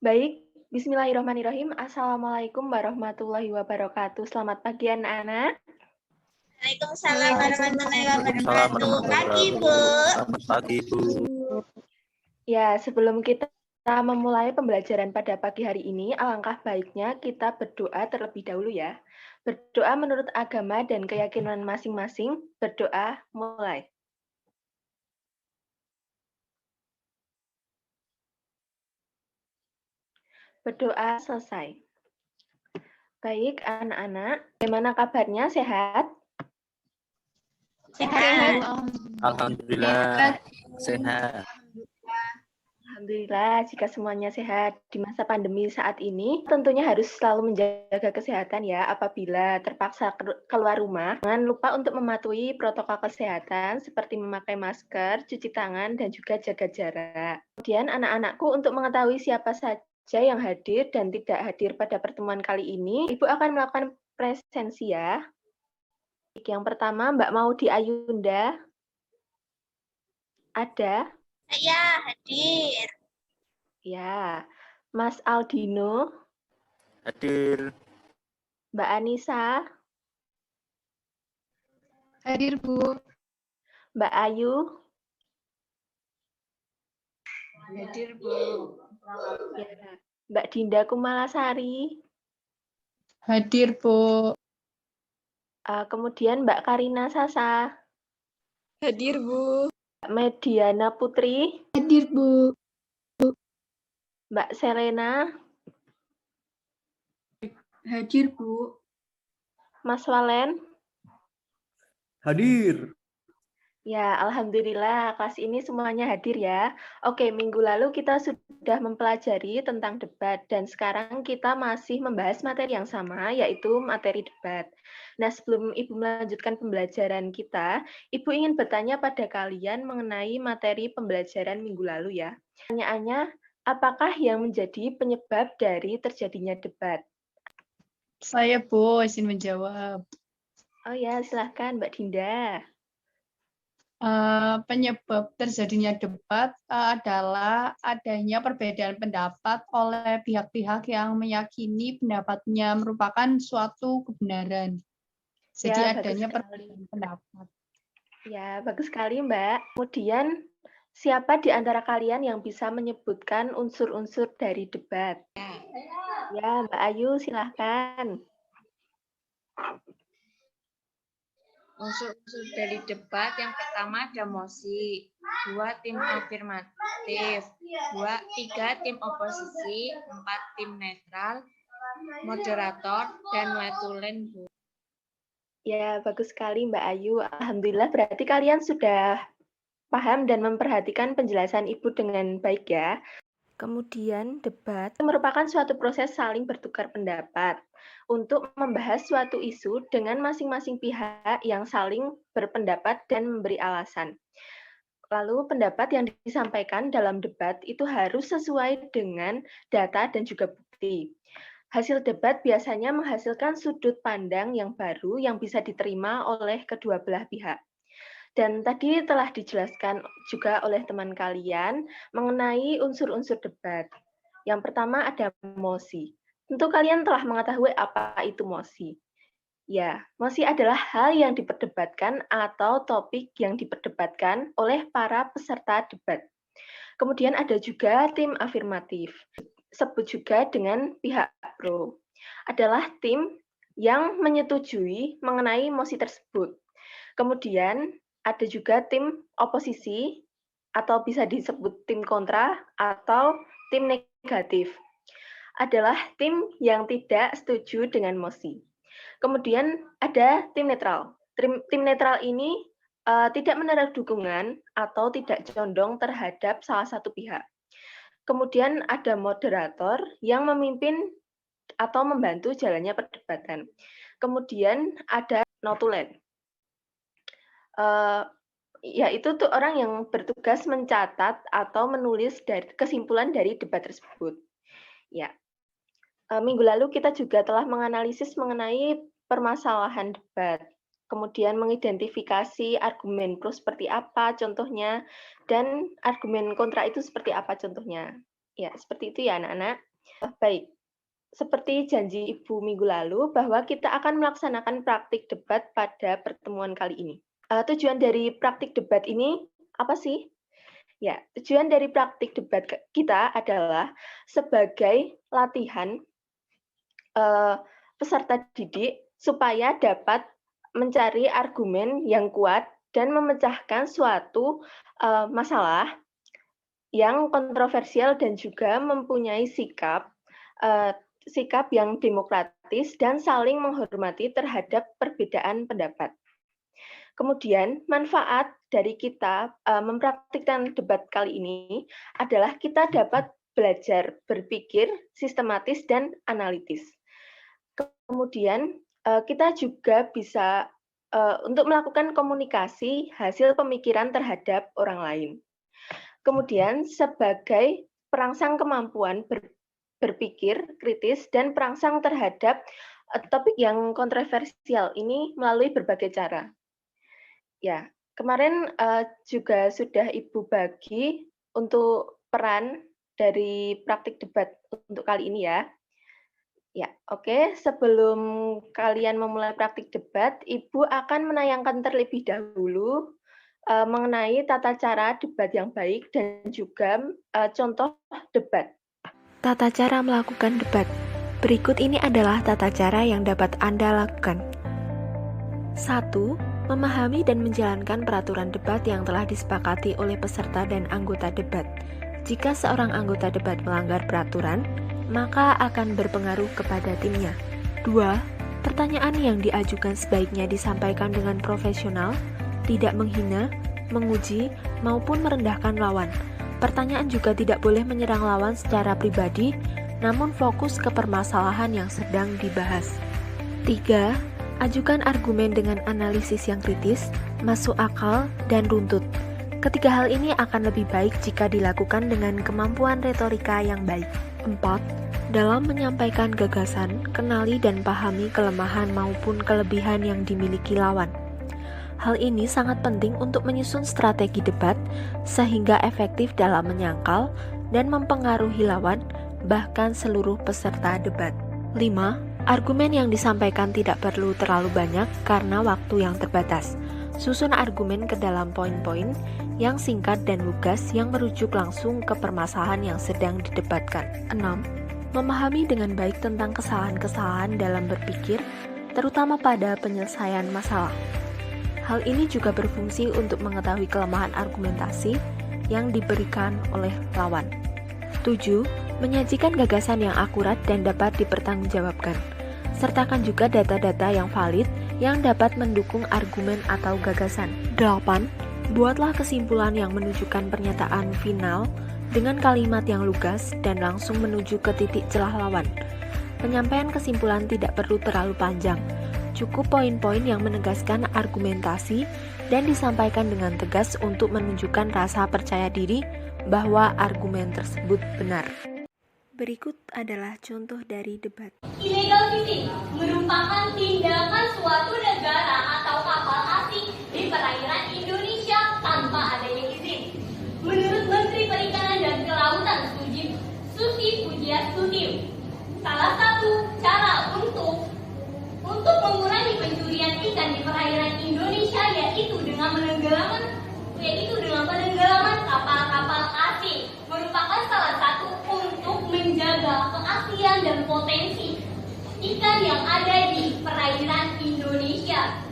Baik, bismillahirrahmanirrahim. Assalamualaikum warahmatullahi wabarakatuh. Selamat pagi anak-anak. Waalaikumsalam warahmatullahi Waalaikumsalam wabarakatuh. warahmatullahi Pagi, Bu. wabarakatuh. Selamat pagi, Bu. Ya, sebelum kita memulai pembelajaran pada pagi hari ini, alangkah baiknya kita berdoa terlebih dahulu ya. Berdoa menurut agama dan keyakinan masing-masing. Berdoa mulai. Berdoa selesai. Baik, anak-anak. Bagaimana kabarnya? Sehat? Sehat. Alhamdulillah sehat. Alhamdulillah, jika semuanya sehat di masa pandemi saat ini, tentunya harus selalu menjaga kesehatan ya. Apabila terpaksa keluar rumah, jangan lupa untuk mematuhi protokol kesehatan seperti memakai masker, cuci tangan, dan juga jaga jarak. Kemudian anak-anakku, untuk mengetahui siapa saja yang hadir dan tidak hadir pada pertemuan kali ini, Ibu akan melakukan presensi ya. Yang pertama, Mbak Maudi Ayunda. Ada? Saya hadir. Ya. Mas Aldino. Hadir. Mbak Anissa. Hadir, Bu. Mbak Ayu. Hadir, Bu. Ya. Mbak Dinda Kumalasari. Hadir, Bu. Kemudian Mbak Karina Sasa. Hadir, Bu. Mbak Mediana Putri. Hadir, Bu. Mbak Selena. Hadir, Bu. Mas Walen. Hadir. Ya, alhamdulillah kelas ini semuanya hadir ya. Oke, minggu lalu kita sudah mempelajari tentang debat dan sekarang kita masih membahas materi yang sama, yaitu materi debat. Nah, sebelum Ibu melanjutkan pembelajaran kita, Ibu ingin bertanya pada kalian mengenai materi pembelajaran minggu lalu ya. Pertanyaannya, apakah yang menjadi penyebab dari terjadinya debat? Saya, Bu, izin menjawab. Oh ya, silahkan Mbak Dinda. Penyebab terjadinya debat adalah adanya perbedaan pendapat oleh pihak-pihak yang meyakini pendapatnya merupakan suatu kebenaran. Jadi Ya, adanya bagus sekali. perbedaan pendapat. Ya, bagus sekali, Mbak. Kemudian, siapa di antara kalian yang bisa menyebutkan unsur-unsur dari debat? Ya, Mbak Ayu, silahkan. Unsur-unsur dari debat yang pertama ada mosi, 2 tim afirmatif, 3 tim oposisi, 4 tim netral, moderator, dan wetulen. Ya, bagus sekali Mbak Ayu. Alhamdulillah berarti kalian sudah paham dan memperhatikan penjelasan Ibu dengan baik ya. Kemudian, debat merupakan suatu proses saling bertukar pendapat untuk membahas suatu isu dengan masing-masing pihak yang saling berpendapat dan memberi alasan. Lalu, pendapat yang disampaikan dalam debat itu harus sesuai dengan data dan juga bukti. Hasil debat biasanya menghasilkan sudut pandang yang baru yang bisa diterima oleh kedua belah pihak. Dan tadi telah dijelaskan juga oleh teman kalian mengenai unsur-unsur debat. Yang pertama ada mosi. Tentu kalian telah mengetahui apa itu mosi. Ya, mosi adalah hal yang diperdebatkan atau topik yang diperdebatkan oleh para peserta debat. Kemudian ada juga tim afirmatif, sebut juga dengan pihak pro. Adalah tim yang menyetujui mengenai mosi tersebut. Kemudian ada juga tim oposisi atau bisa disebut tim kontra atau tim negatif. Adalah tim yang tidak setuju dengan mosi. Kemudian ada tim netral. Tim netral ini tidak menaruh dukungan atau tidak condong terhadap salah satu pihak. Kemudian ada moderator yang memimpin atau membantu jalannya perdebatan. Kemudian ada notulen. Yaitu tuh orang yang bertugas mencatat atau menulis dari kesimpulan dari debat tersebut. Ya. Minggu lalu kita juga telah menganalisis mengenai permasalahan debat, kemudian mengidentifikasi argumen pro seperti apa contohnya, dan argumen kontra itu seperti apa contohnya. Ya, seperti itu ya anak-anak. Baik, seperti janji Ibu minggu lalu bahwa kita akan melaksanakan praktik debat pada pertemuan kali ini. Tujuan dari praktik debat ini apa sih? Ya, tujuan dari praktik debat kita adalah sebagai latihan peserta didik supaya dapat mencari argumen yang kuat dan memecahkan suatu masalah yang kontroversial dan juga mempunyai sikap yang demokratis dan saling menghormati terhadap perbedaan pendapat. Kemudian manfaat dari kita mempraktikkan debat kali ini adalah kita dapat belajar berpikir sistematis dan analitis. Kemudian kita juga bisa untuk melakukan komunikasi hasil pemikiran terhadap orang lain. Kemudian sebagai perangsang kemampuan berpikir kritis dan perangsang terhadap topik yang kontroversial ini melalui berbagai cara. Ya, kemarin juga sudah Ibu bagi untuk peran dari praktik debat untuk kali ini ya. Ya, oke. Sebelum kalian memulai praktik debat, Ibu akan menayangkan terlebih dahulu mengenai tata cara debat yang baik dan juga contoh debat. Tata cara melakukan debat. Berikut ini adalah tata cara yang dapat Anda lakukan. 1. Memahami dan menjalankan peraturan debat yang telah disepakati oleh peserta dan anggota debat. Jika seorang anggota debat melanggar peraturan, maka akan berpengaruh kepada timnya. 2. Pertanyaan yang diajukan sebaiknya disampaikan dengan profesional, tidak menghina, menguji, maupun merendahkan lawan. Pertanyaan juga tidak boleh menyerang lawan secara pribadi, namun fokus ke permasalahan yang sedang dibahas. 3. Ajukan argumen dengan analisis yang kritis, masuk akal, dan runtut. Ketiga hal ini akan lebih baik jika dilakukan dengan kemampuan retorika yang baik. 4. Dalam menyampaikan gagasan, kenali dan pahami kelemahan maupun kelebihan yang dimiliki lawan. Hal ini sangat penting untuk menyusun strategi debat sehingga efektif dalam menyangkal dan mempengaruhi lawan, bahkan seluruh peserta debat. 5. Argumen yang disampaikan tidak perlu terlalu banyak karena waktu yang terbatas. Susun argumen ke dalam poin-poin yang singkat dan lugas yang merujuk langsung ke permasalahan yang sedang didebatkan. 6. Memahami dengan baik tentang kesalahan-kesalahan dalam berpikir, terutama pada penyelesaian masalah. Hal ini juga berfungsi untuk mengetahui kelemahan argumentasi yang diberikan oleh lawan. 7. Menyajikan gagasan yang akurat dan dapat dipertanggungjawabkan. Sertakan juga data-data yang valid yang dapat mendukung argumen atau gagasan. 8. Buatlah kesimpulan yang menunjukkan pernyataan final dengan kalimat yang lugas dan langsung menuju ke titik celah lawan. Penyampaian kesimpulan tidak perlu terlalu panjang. Cukup poin-poin yang menegaskan argumentasi dan disampaikan dengan tegas untuk menunjukkan rasa percaya diri bahwa argumen tersebut benar. Berikut adalah contoh dari debat. Illegal fishing merupakan tindakan suatu negara atau kapal asing di perairan Indonesia tanpa adanya izin. Menurut Menteri Perikanan dan Kelautan Susi Pujiastuti, salah satu cara untuk mengurangi pencurian ikan di perairan Indonesia yaitu dengan penenggelaman kapal-kapal asing merupakan salah satu untuk menjaga keaslian dan potensi ikan yang ada di perairan Indonesia.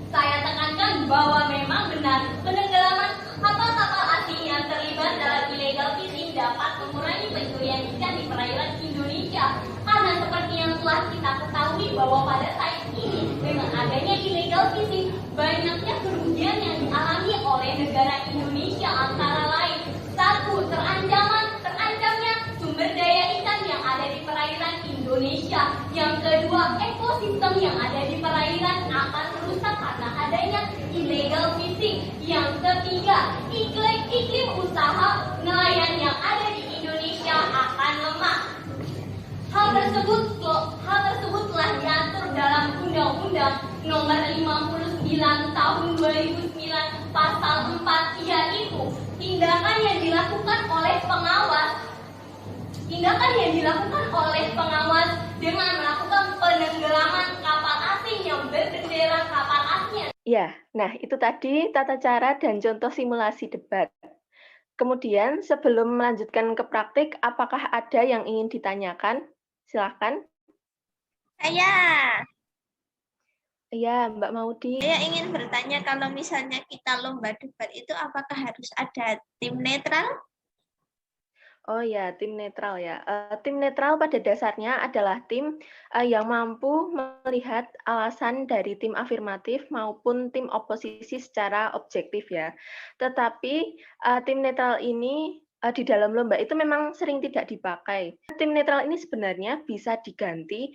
Saya tekankan bahwa memang benar penenggelaman kapal-kapal asing yang terlibat dalam illegal fishing dapat mengurangi pencurian ikan di perairan Indonesia. Karena seperti yang telah kita ketahui bahwa pada saat ini dengan adanya illegal fishing banyaknya kerugian yang dialami oleh negara Indonesia antara lain. 1. Terancamnya sumber daya ikan yang ada di perairan Indonesia. Yang kedua, ekosistem yang ada di perairan akan rusak karena adanya illegal fishing. Yang ketiga, iklim usaha nelayan yang ada di Indonesia akan lemah. Hal tersebut telah diatur dalam Undang-Undang Nomor 59 Tahun 2009 Pasal 4, yaitu tindakan yang dilakukan oleh pengawas Tindakan yang dilakukan oleh pengawas dengan melakukan penenggelaman kapal asing yang berbendera kapal asing. Ya, nah itu tadi tata cara dan contoh simulasi debat. Kemudian sebelum melanjutkan ke praktik, apakah ada yang ingin ditanyakan? Silahkan. Saya Ya, Mbak Maudi. ingin bertanya, kalau misalnya kita lomba debat itu apakah harus ada tim netral? Oh ya, tim netral ya. Tim netral pada dasarnya adalah tim yang mampu melihat alasan dari tim afirmatif maupun tim oposisi secara objektif ya. Tetapi tim netral ini di dalam lomba itu memang sering tidak dipakai. Tim netral ini sebenarnya bisa diganti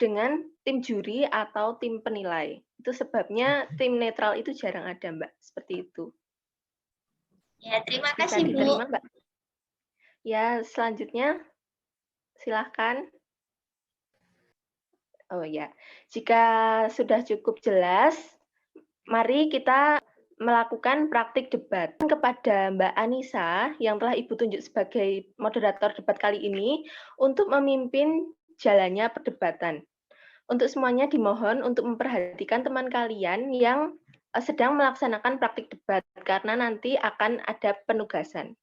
dengan tim juri atau tim penilai. Itu sebabnya tim netral itu jarang ada, Mbak. Seperti itu. Ya, terima Bisa kasih, Bu. diterima, Mbak? Ya, selanjutnya silahkan. Oh ya, jika sudah cukup jelas, mari kita melakukan praktik debat. Kepada Mbak Anissa, yang telah Ibu tunjuk sebagai moderator debat kali ini, untuk memimpin jalannya perdebatan. Untuk semuanya dimohon untuk memperhatikan teman kalian yang sedang melaksanakan praktik debat, karena nanti akan ada penugasan.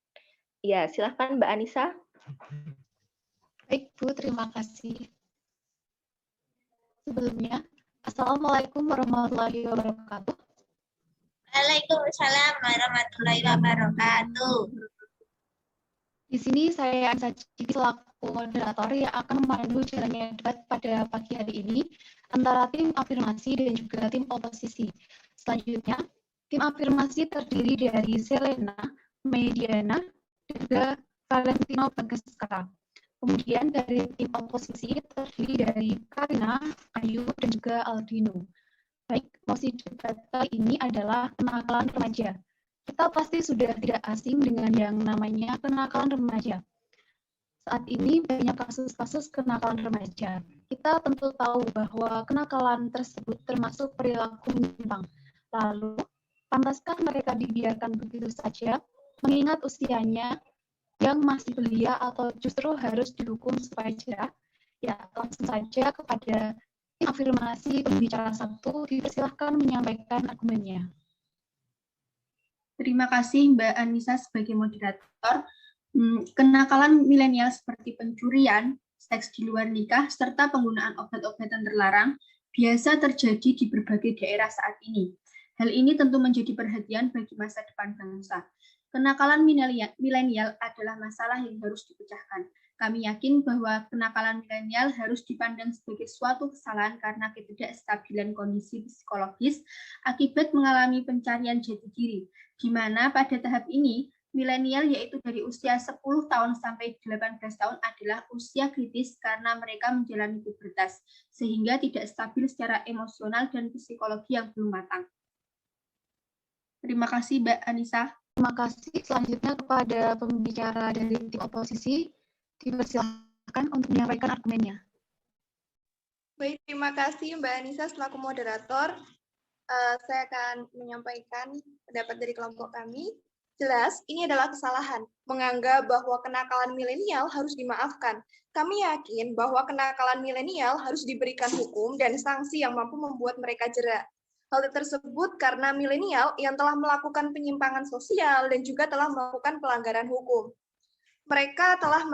Ya, silahkan Mbak Anissa. Baik, Bu, terima kasih. Sebelumnya, Assalamualaikum warahmatullahi wabarakatuh. Waalaikumsalam warahmatullahi wabarakatuh. Di sini saya Anissa Cibi selaku moderator yang akan memandu jalannya debat pada pagi hari ini antara tim afirmasi dan juga tim oposisi. Selanjutnya, tim afirmasi terdiri dari Selena, Mediana, dan juga Valentino Bagaskara. Kemudian dari tim oposisi terdiri dari Karina, Ayu, dan juga Aldino. Baik, mosi debat kali ini adalah kenakalan remaja. Kita pasti sudah tidak asing dengan yang namanya kenakalan remaja. Saat ini banyak kasus-kasus kenakalan remaja. Kita tentu tahu bahwa kenakalan tersebut termasuk perilaku menyimpang. Lalu, pantaskah mereka dibiarkan begitu saja, mengingat usianya yang masih belia atau justru harus dihukum supaya jerah? Ya, langsung saja kepada tim afirmasi pembicara satu, dipersilahkan menyampaikan argumennya. Terima kasih Mbak Anissa sebagai moderator. Kenakalan milenial seperti pencurian, seks di luar nikah, serta penggunaan obat-obatan terlarang biasa terjadi di berbagai daerah saat ini. Hal ini tentu menjadi perhatian bagi masa depan bangsa. Kenakalan milenial adalah masalah yang harus dipecahkan. Kami yakin bahwa kenakalan milenial harus dipandang sebagai suatu kesalahan karena ketidakstabilan kondisi psikologis akibat mengalami pencarian jati diri, di mana pada tahap ini, milenial yaitu dari usia 10 tahun sampai 18 tahun adalah usia kritis karena mereka menjalani pubertas, sehingga tidak stabil secara emosional dan psikologi yang belum matang. Terima kasih Mbak Anissa. Terima kasih. Selanjutnya kepada pembicara dari tim oposisi, dipersilakan untuk menyampaikan argumennya. Baik, terima kasih Mbak Anissa selaku moderator. Saya akan menyampaikan pendapat dari kelompok kami. Jelas, ini adalah kesalahan, menganggap bahwa kenakalan milenial harus dimaafkan. Kami yakin bahwa kenakalan milenial harus diberikan hukum dan sanksi yang mampu membuat mereka jera. Hal tersebut karena milenial yang telah melakukan penyimpangan sosial dan juga telah melakukan pelanggaran hukum. Mereka telah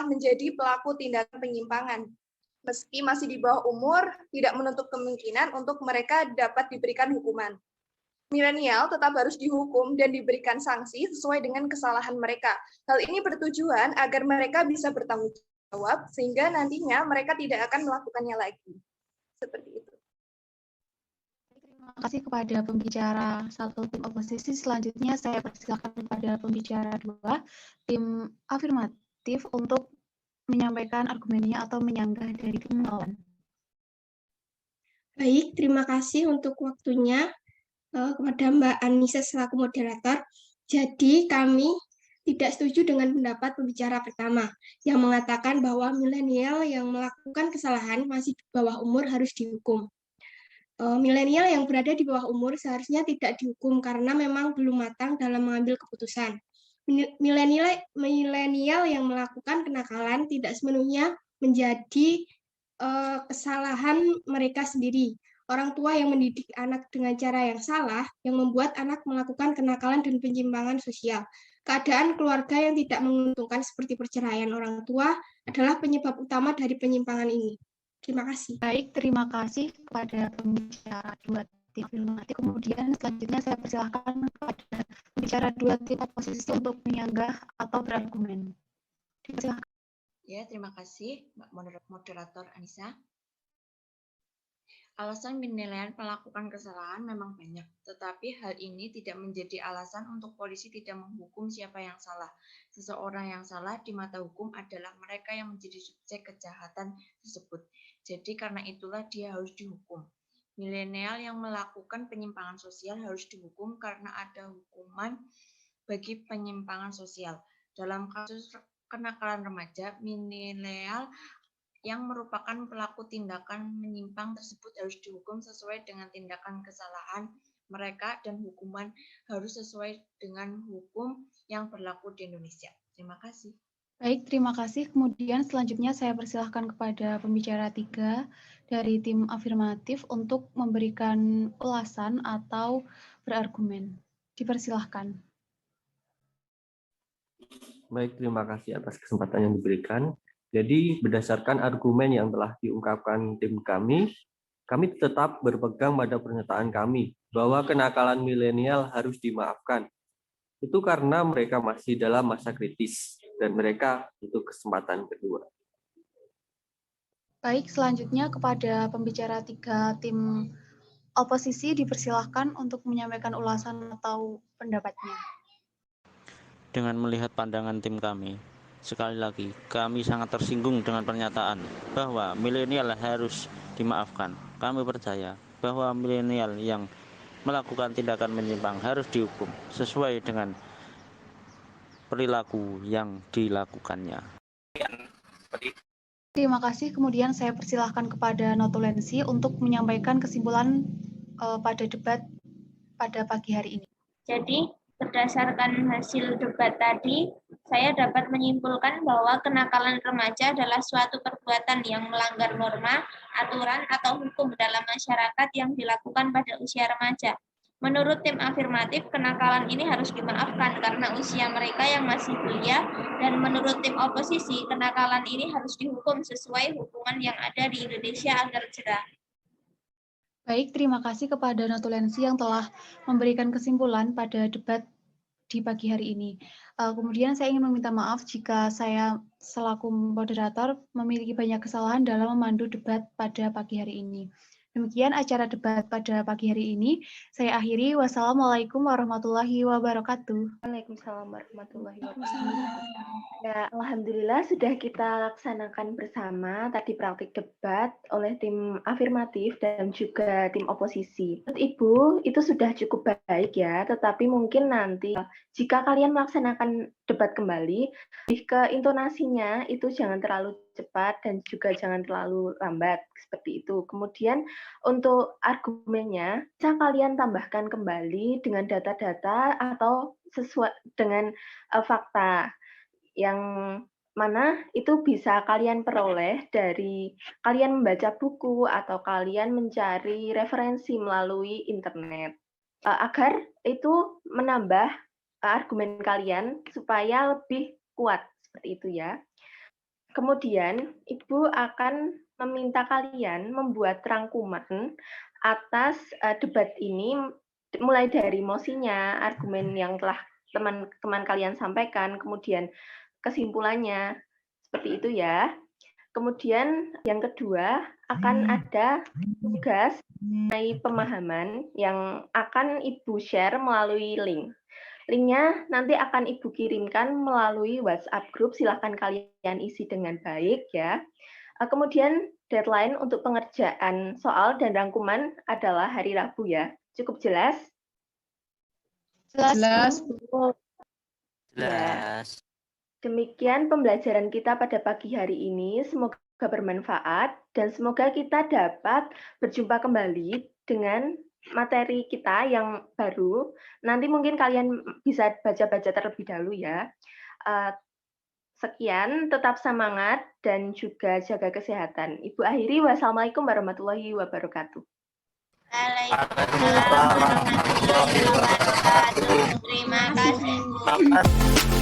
menjadi pelaku tindakan penyimpangan. Meski masih di bawah umur, tidak menutup kemungkinan untuk mereka dapat diberikan hukuman. Milenial tetap harus dihukum dan diberikan sanksi sesuai dengan kesalahan mereka. Hal ini bertujuan agar mereka bisa bertanggung jawab sehingga nantinya mereka tidak akan melakukannya lagi. Seperti itu. Terima kasih kepada pembicara satu tim oposisi. Selanjutnya saya persilakan kepada pembicara dua, tim afirmatif untuk menyampaikan argumennya atau menyanggah dari tim lawan. Baik, terima kasih untuk waktunya kepada Mbak Anissa selaku moderator. Jadi kami tidak setuju dengan pendapat pembicara pertama yang mengatakan bahwa milenial yang melakukan kesalahan masih di bawah umur harus dihukum. Milenial yang berada di bawah umur seharusnya tidak dihukum karena memang belum matang dalam mengambil keputusan. milenial yang melakukan kenakalan tidak sepenuhnya menjadi kesalahan mereka sendiri. Orang tua yang mendidik anak dengan cara yang salah yang membuat anak melakukan kenakalan dan penyimpangan sosial. Keadaan keluarga yang tidak menguntungkan seperti perceraian orang tua adalah penyebab utama dari penyimpangan ini. Terima kasih. Baik, terima kasih kepada pembicara dua tim afirmatif. Kemudian selanjutnya saya persilahkan kepada pembicara dua tim oposisi untuk menyanggah atau berargumen. Silakan. Ya, terima kasih Mbak Moderator Anissa. Alasan penilaian melakukan kesalahan memang banyak, tetapi hal ini tidak menjadi alasan untuk polisi tidak menghukum siapa yang salah. Seseorang yang salah di mata hukum adalah mereka yang menjadi subjek kejahatan tersebut. Jadi karena itulah dia harus dihukum. Milenial yang melakukan penyimpangan sosial harus dihukum karena ada hukuman bagi penyimpangan sosial. Dalam kasus kenakalan remaja, milenial yang merupakan pelaku tindakan menyimpang tersebut harus dihukum sesuai dengan tindakan kesalahan mereka dan hukuman harus sesuai dengan hukum yang berlaku di Indonesia. Terima kasih. Baik, terima kasih. Kemudian selanjutnya saya persilahkan kepada pembicara 3 dari tim afirmatif untuk memberikan ulasan atau berargumen. Dipersilahkan. Baik, terima kasih atas kesempatan yang diberikan. Jadi berdasarkan argumen yang telah diungkapkan tim kami tetap berpegang pada pernyataan kami bahwa kenakalan milenial harus dimaafkan. Itu karena mereka masih dalam masa kritis dan mereka butuh kesempatan kedua. Baik, selanjutnya kepada pembicara 3 tim oposisi dipersilahkan untuk menyampaikan ulasan atau pendapatnya. Dengan melihat pandangan tim kami, sekali lagi, kami sangat tersinggung dengan pernyataan bahwa milenial harus dimaafkan. Kami percaya bahwa milenial yang melakukan tindakan menyimpang harus dihukum sesuai dengan perilaku yang dilakukannya. Terima kasih. Kemudian saya persilahkan kepada Notulensi untuk menyampaikan kesimpulan pada debat pada pagi hari ini. Jadi, berdasarkan hasil debat tadi, saya dapat menyimpulkan bahwa kenakalan remaja adalah suatu perbuatan yang melanggar norma, aturan, atau hukum dalam masyarakat yang dilakukan pada usia remaja. Menurut tim afirmatif, kenakalan ini harus dimaafkan karena usia mereka yang masih belia, dan menurut tim oposisi, kenakalan ini harus dihukum sesuai hukuman yang ada di Indonesia agar jerah. Baik, terima kasih kepada Notulensi yang telah memberikan kesimpulan pada debat di pagi hari ini. Kemudian saya ingin meminta maaf jika saya selaku moderator memiliki banyak kesalahan dalam memandu debat pada pagi hari ini. Demikian acara debat pada pagi hari ini. Saya akhiri. Wassalamualaikum warahmatullahi wabarakatuh. Waalaikumsalam warahmatullahi wabarakatuh. Ya, alhamdulillah sudah kita laksanakan bersama tadi praktik debat oleh tim afirmatif dan juga tim oposisi. Menurut Ibu, itu sudah cukup baik ya, tetapi mungkin nanti jika kalian melaksanakan debat kembali, ke intonasinya itu jangan terlalu cepat dan juga jangan terlalu lambat seperti itu. Kemudian untuk argumennya bisa kalian tambahkan kembali dengan data-data atau sesuai dengan fakta yang mana itu bisa kalian peroleh dari kalian membaca buku atau kalian mencari referensi melalui internet agar itu menambah argumen kalian supaya lebih kuat seperti itu ya. Kemudian, Ibu akan meminta kalian membuat rangkuman atas debat ini, mulai dari mosinya, argumen yang telah teman-teman kalian sampaikan, kemudian kesimpulannya, seperti itu ya. Kemudian yang kedua, akan ada tugas mengenai pemahaman yang akan Ibu share melalui link. Linknya nanti akan Ibu kirimkan melalui WhatsApp group, silahkan kalian isi dengan baik ya. Kemudian deadline untuk pengerjaan soal dan rangkuman adalah hari Rabu ya. Cukup jelas? Jelas. Ya. Demikian pembelajaran kita pada pagi hari ini, semoga bermanfaat dan semoga kita dapat berjumpa kembali dengan materi kita yang baru. Nanti mungkin kalian bisa baca-baca terlebih dahulu ya. Sekian, tetap semangat dan juga jaga kesehatan. Ibu akhiri, wassalamualaikum warahmatullahi wabarakatuh. Waalaikumsalam warahmatullahi wabarakatuh. Terima kasih.